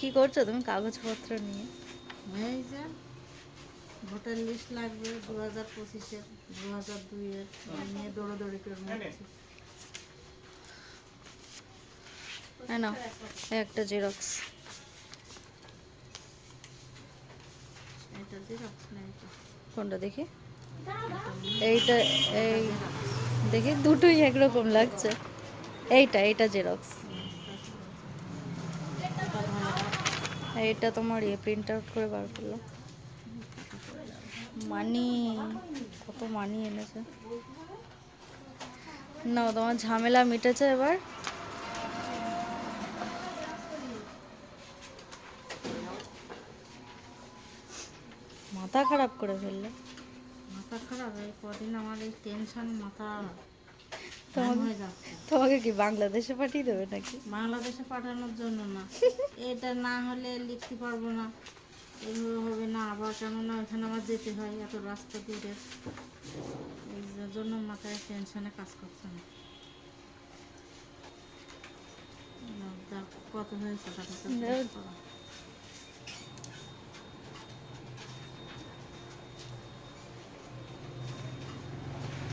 কি করছো তুমি কাগজপত্র নিয়ে? এই যে ভোটার লিস্ট লাগবে 2025-এর 2002-এর নিয়ে দৌড়াদৌড়ি করে নিচ্ছি। না একটা জেরক্স। এটা জেরক্স না এটা কোনটা দেখি? এইটা এই দেখি দুটোই একরকম লাগছে। এইটা জেরক্স। এইটা তোমার প্রিন্ট আউট করে বার করলো। মানি কত মানি এনেছে। না তোমার ঝামেলা মিটেছে এবার। মাথা খারাপ করে ফেললে। মাথা খারাপ এই কদিন আমার এই টেনশন মাথা তোমাকে হয়ে যাচ্ছে। তোমাকে কি বাংলাদেশে পাঠিয়ে দেবে নাকি? বাংলাদেশে পাঠানোর জন্য না, এটা না হলে লিখতে পারবো না, এভাবে হবে না। আবার কেননা ওখানে আমার যেতে হয় এত রাস্তা দূরে, এই জন্য মাথায় টেনশনে কাজ করছে না। কত হয়েছে টাকা?